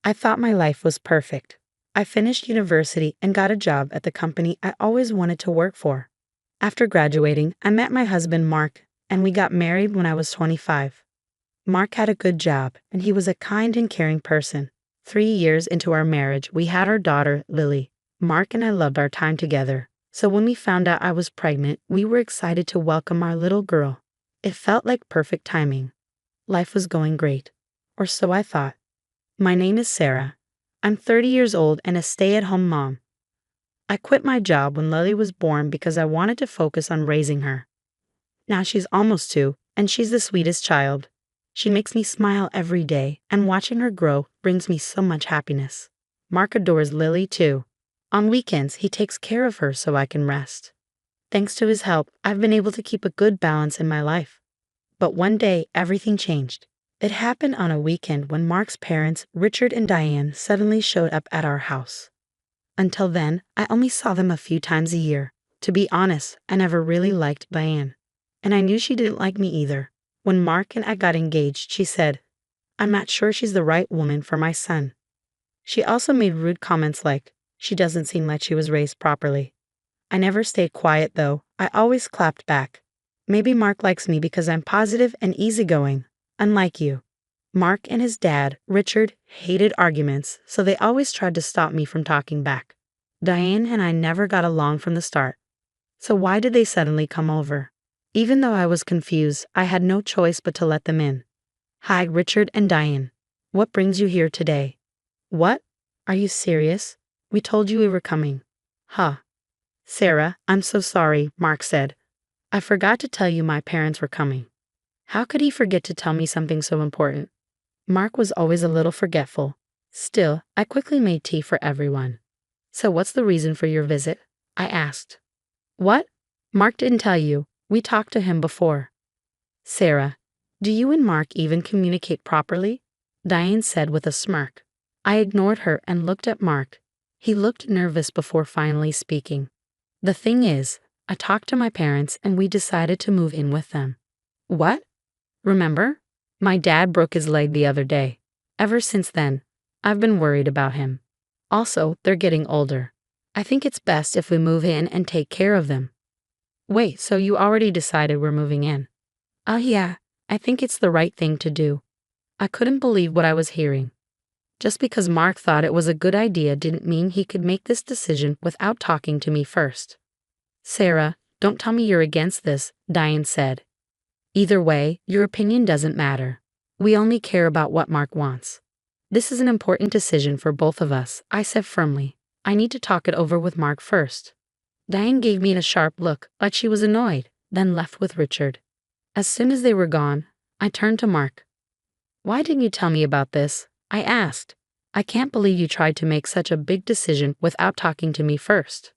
I thought my life was perfect. I finished university and got a job at the company I always wanted to work for. After graduating, I met my husband Mark, and we got married when I was 25. Mark had a good job, and he was a kind and caring person. 3 years into our marriage, we had our daughter, Lily. Mark and I loved our time together, so when we found out I was pregnant, we were excited to welcome our little girl. It felt like perfect timing. Life was going great, or so I thought. My name is Sarah. I'm 30 years old and a stay-at-home mom. I quit my job when Lily was born because I wanted to focus on raising her. Now she's almost 2, and she's the sweetest child. She makes me smile every day, and watching her grow brings me so much happiness. Mark adores Lily too. On weekends, he takes care of her so I can rest. Thanks to his help, I've been able to keep a good balance in my life. But one day, everything changed. It happened on a weekend when Mark's parents, Richard and Diane, suddenly showed up at our house. Until then, I only saw them a few times a year. To be honest, I never really liked Diane. And I knew she didn't like me either. When Mark and I got engaged, she said, "I'm not sure she's the right woman for my son." She also made rude comments like, "She doesn't seem like she was raised properly." I never stayed quiet though. I always clapped back. Maybe Mark likes me because I'm positive and easygoing, unlike you. Mark and his dad, Richard, hated arguments, so they always tried to stop me from talking back. Diane and I never got along from the start. So why did they suddenly come over? Even though I was confused, I had no choice but to let them in. "Hi, Richard and Diane. What brings you here today?" "What? Are you serious? We told you we were coming." "Huh." "Sarah, I'm so sorry," Mark said. "I forgot to tell you my parents were coming." How could he forget to tell me something so important? Mark was always a little forgetful. Still, I quickly made tea for everyone. "So what's the reason for your visit?" I asked. "What? Mark didn't tell you. We talked to him before." "Sarah, do you and Mark even communicate properly?" Diane said with a smirk. I ignored her and looked at Mark. He looked nervous before finally speaking. "The thing is, I talked to my parents and we decided to move in with them." "What? Remember? My dad broke his leg the other day. Ever since then, I've been worried about him. Also, they're getting older. I think it's best if we move in and take care of them." "Wait, so you already decided we're moving in?" "Oh yeah, I think it's the right thing to do." I couldn't believe what I was hearing. Just because Mark thought it was a good idea didn't mean he could make this decision without talking to me first. "Sarah, don't tell me you're against this," Diane said. "Either way, your opinion doesn't matter. We only care about what Mark wants. This is an important decision for both of us," I said firmly. "I need to talk it over with Mark first." Diane gave me a sharp look, like she was annoyed, then left with Richard. As soon as they were gone, I turned to Mark. "Why didn't you tell me about this?" I asked. "I can't believe you tried to make such a big decision without talking to me first."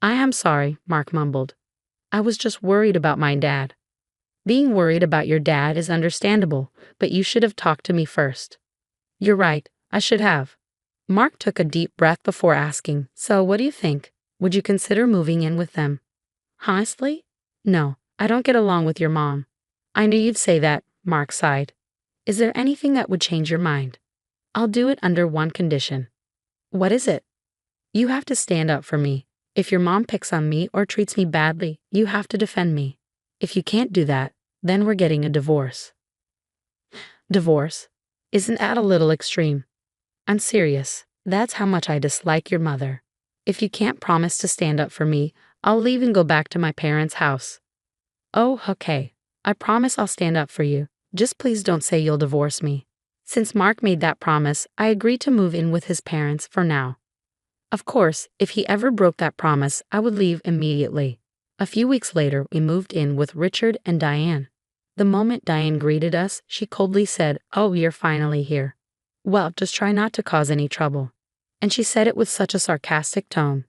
"I am sorry," Mark mumbled. "I was just worried about my dad." "Being worried about your dad is understandable, but you should have talked to me first." "You're right, I should have." Mark took a deep breath before asking, "So what do you think? Would you consider moving in with them?" "Honestly? No, I don't get along with your mom." "I knew you'd say that," Mark sighed. "Is there anything that would change your mind?" "I'll do it under one condition." "What is it?" "You have to stand up for me. If your mom picks on me or treats me badly, you have to defend me. If you can't do that, then we're getting a divorce." "Divorce? Isn't that a little extreme?" "I'm serious. That's how much I dislike your mother. If you can't promise to stand up for me, I'll leave and go back to my parents' house." "Oh, okay. I promise I'll stand up for you. Just please don't say you'll divorce me." Since Mark made that promise, I agreed to move in with his parents for now. Of course, if he ever broke that promise, I would leave immediately. A few weeks later, we moved in with Richard and Diane. The moment Diane greeted us, she coldly said, "Oh, you're finally here. Well, just try not to cause any trouble." And she said it with such a sarcastic tone.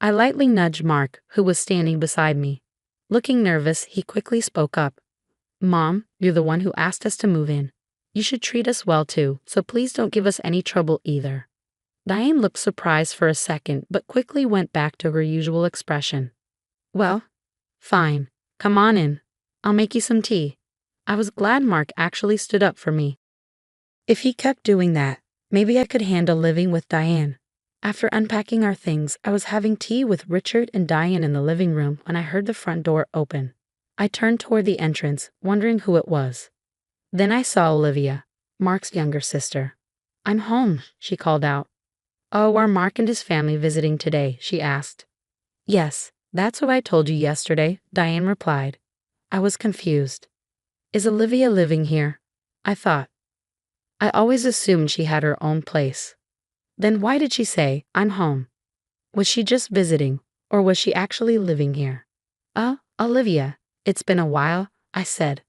I lightly nudged Mark, who was standing beside me. Looking nervous, he quickly spoke up. "Mom, you're the one who asked us to move in. You should treat us well too, so please don't give us any trouble either." Diane looked surprised for a second, but quickly went back to her usual expression. "Well, fine. Come on in. I'll make you some tea." I was glad Mark actually stood up for me. If he kept doing that, Maybe I could handle living with Diane. After unpacking our things, I was having tea with Richard and Diane in the living room when I heard the front door open. I turned toward the entrance, wondering who it was. Then I saw Olivia, Mark's younger sister. "I'm home," she called out. "Oh, are Mark and his family visiting today?" she asked. "Yes, that's what I told you yesterday," Diane replied. I was confused. "Is Olivia living here?" I thought. I always assumed she had her own place. Then why did she say, "I'm home"? Was she just visiting, or was she actually living here? Olivia, it's been a while," I said.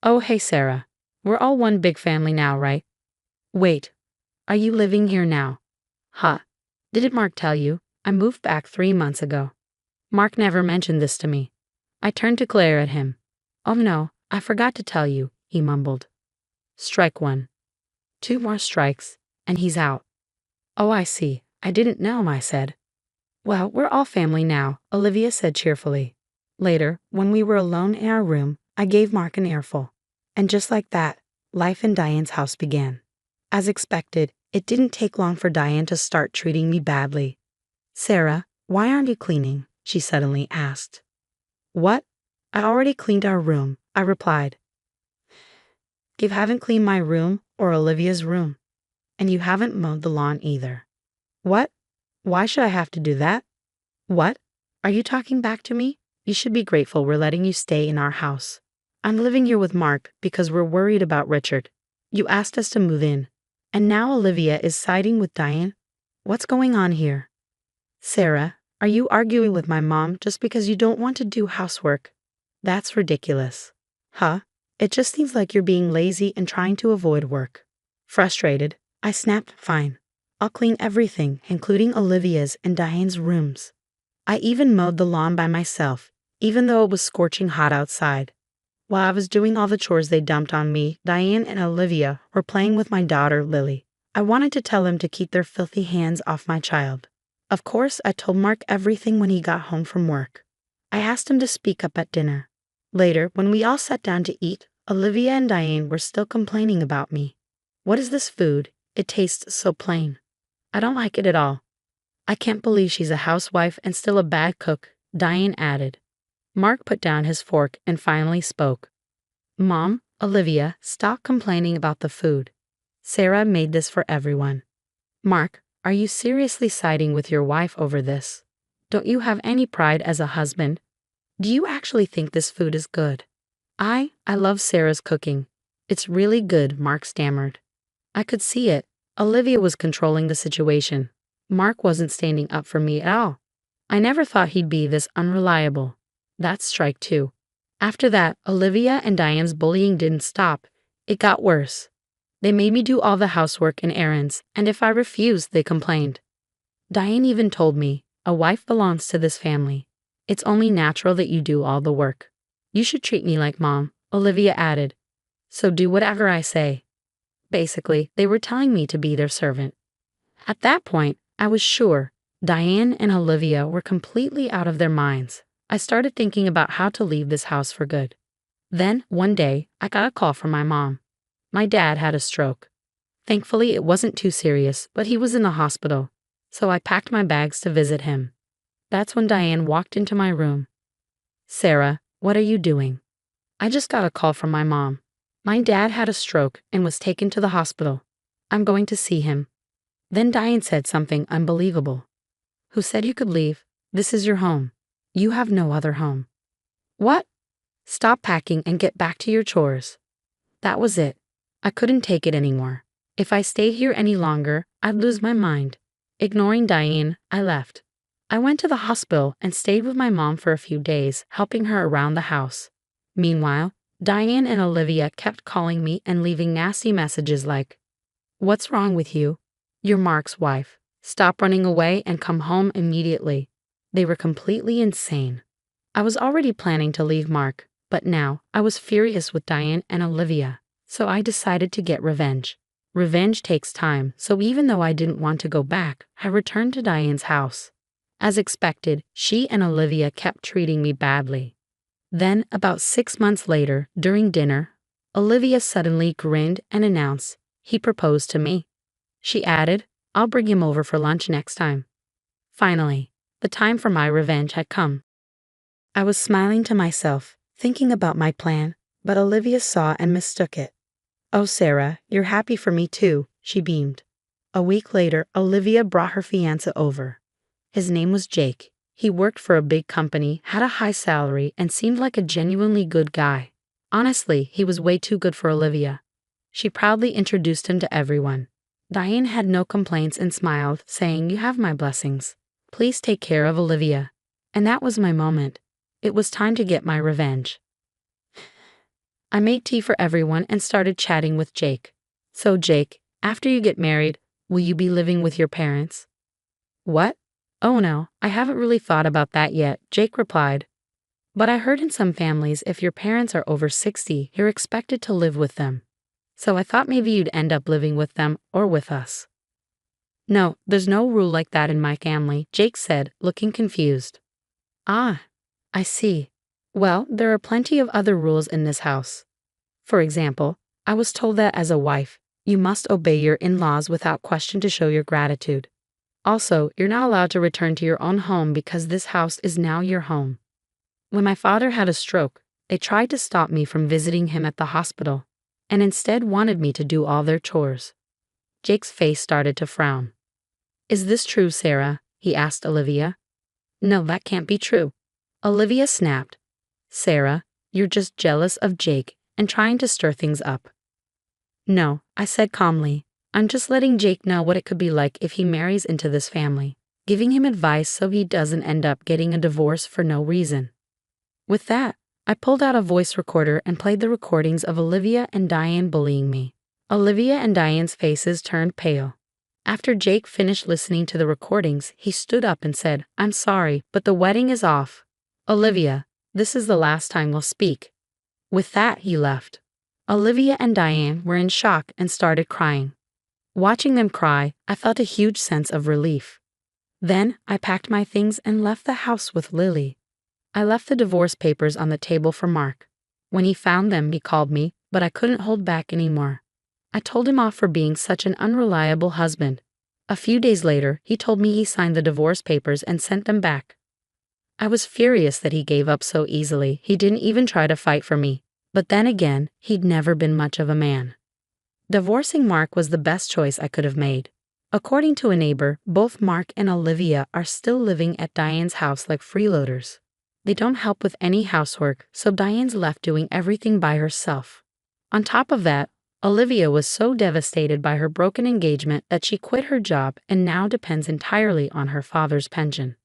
"Oh, hey, Sarah. We're all one big family now, right? Wait, are you living here now?" "Huh. Didn't Mark tell you? I moved back 3 months ago." "Mark never mentioned this to me." I turned to glare at him. "Oh no, I forgot to tell you," he mumbled. Strike one. 2 more strikes, and he's out. "Oh, I see. I didn't know," I said. "Well, we're all family now," Olivia said cheerfully. Later, when we were alone in our room, I gave Mark an earful. And just like that, life in Diane's house began. As expected, it didn't take long for Diane to start treating me badly. "Sarah, why aren't you cleaning?" she suddenly asked. "What? I already cleaned our room," I replied. "You haven't cleaned my room or Olivia's room. And you haven't mowed the lawn either." "What? Why should I have to do that?" "What? Are you talking back to me? You should be grateful we're letting you stay in our house. I'm living here with Mark because we're worried about Richard. You asked us to move in. And now Olivia is siding with Diane? What's going on here?" "Sarah, are you arguing with my mom just because you don't want to do housework? That's ridiculous." "Huh? It just seems like you're being lazy and trying to avoid work." Frustrated, I snapped, "Fine. I'll clean everything, including Olivia's and Diane's rooms." I even mowed the lawn by myself, even though it was scorching hot outside. While I was doing all the chores they dumped on me, Diane and Olivia were playing with my daughter, Lily. I wanted to tell them to keep their filthy hands off my child. Of course, I told Mark everything when he got home from work. I asked him to speak up at dinner. Later, when we all sat down to eat, Olivia and Diane were still complaining about me. "What is this food? It tastes so plain. I don't like it at all." "I can't believe she's a housewife and still a bad cook," Diane added. Mark put down his fork and finally spoke. "Mom, Olivia, stop complaining about the food. Sarah made this for everyone." "Mark, are you seriously siding with your wife over this? Don't you have any pride as a husband? Do you actually think this food is good?" I love Sarah's cooking. It's really good," Mark stammered. I could see it. Olivia was controlling the situation. Mark wasn't standing up for me at all. I never thought he'd be this unreliable. That's strike 2. After that, Olivia and Diane's bullying didn't stop. It got worse. They made me do all the housework and errands, and if I refused, they complained. Diane even told me, "A wife belongs to this family. It's only natural that you do all the work. You should treat me like mom," Olivia added. "So do whatever I say." Basically, they were telling me to be their servant. At that point, I was sure Diane and Olivia were completely out of their minds. I started thinking about how to leave this house for good. Then, one day, I got a call from my mom. My dad had a stroke. Thankfully, it wasn't too serious, but he was in the hospital, so I packed my bags to visit him. That's when Diane walked into my room. "Sarah, what are you doing?" "I just got a call from my mom. My dad had a stroke and was taken to the hospital. I'm going to see him." Then Diane said something unbelievable. "Who said you could leave? This is your home. You have no other home." "What?" "Stop packing and get back to your chores." That was it. I couldn't take it anymore. If I stayed here any longer, I'd lose my mind. Ignoring Diane, I left. I went to the hospital and stayed with my mom for a few days, helping her around the house. Meanwhile, Diane and Olivia kept calling me and leaving nasty messages like, "What's wrong with you? You're Mark's wife. Stop running away and come home immediately." They were completely insane. I was already planning to leave Mark, but now I was furious with Diane and Olivia, so I decided to get revenge. Revenge takes time, so even though I didn't want to go back, I returned to Diane's house. As expected, she and Olivia kept treating me badly. Then, about 6 months later, during dinner, Olivia suddenly grinned and announced, "He proposed to me." She added, I'll bring him over for lunch next time. Finally, the time for my revenge had come. I was smiling to myself, thinking about my plan, but Olivia saw and mistook it. Oh, Sarah, you're happy for me too, she beamed. A week later, Olivia brought her fiancé over. His name was Jake. He worked for a big company, had a high salary, and seemed like a genuinely good guy. Honestly, he was way too good for Olivia. She proudly introduced him to everyone. Diane had no complaints and smiled, saying, You have my blessings. Please take care of Olivia. And that was my moment. It was time to get my revenge. I made tea for everyone and started chatting with Jake. So Jake, after you get married, will you be living with your parents? What? Oh no, I haven't really thought about that yet, Jake replied. But I heard in some families if your parents are over 60, you're expected to live with them. So I thought maybe you'd end up living with them or with us. No, there's no rule like that in my family, Jake said, looking confused. Ah, I see. Well, there are plenty of other rules in this house. For example, I was told that as a wife, you must obey your in-laws without question to show your gratitude. Also, you're not allowed to return to your own home because this house is now your home. When my father had a stroke, they tried to stop me from visiting him at the hospital, and instead wanted me to do all their chores. Jake's face started to frown. Is this true, Sarah? He asked Olivia. No, that can't be true. Olivia snapped. Sarah, you're just jealous of Jake and trying to stir things up. No, I said calmly. I'm just letting Jake know what it could be like if he marries into this family, giving him advice so he doesn't end up getting a divorce for no reason. With that, I pulled out a voice recorder and played the recordings of Olivia and Diane bullying me. Olivia and Diane's faces turned pale. After Jake finished listening to the recordings, he stood up and said, I'm sorry, but the wedding is off. Olivia, this is the last time we'll speak. With that, he left. Olivia and Diane were in shock and started crying. Watching them cry, I felt a huge sense of relief. Then, I packed my things and left the house with Lily. I left the divorce papers on the table for Mark. When he found them, he called me, but I couldn't hold back anymore. I told him off for being such an unreliable husband. A few days later, he told me he signed the divorce papers and sent them back. I was furious that he gave up so easily. He didn't even try to fight for me. But then again, he'd never been much of a man. Divorcing Mark was the best choice I could have made. According to a neighbor, both Mark and Olivia are still living at Diane's house like freeloaders. They don't help with any housework, so Diane's left doing everything by herself. On top of that, Olivia was so devastated by her broken engagement that she quit her job and now depends entirely on her father's pension.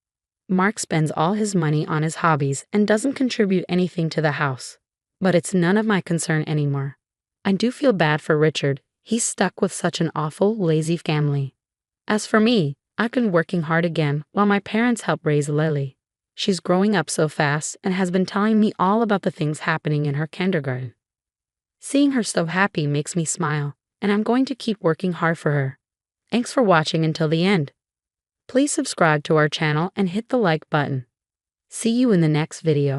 Mark spends all his money on his hobbies and doesn't contribute anything to the house. But it's none of my concern anymore. I do feel bad for Richard. He's stuck with such an awful, lazy family. As for me, I've been working hard again while my parents help raise Lily. She's growing up so fast and has been telling me all about the things happening in her kindergarten. Seeing her so happy makes me smile, and I'm going to keep working hard for her. Thanks for watching until the end. Please subscribe to our channel and hit the like button. See you in the next video.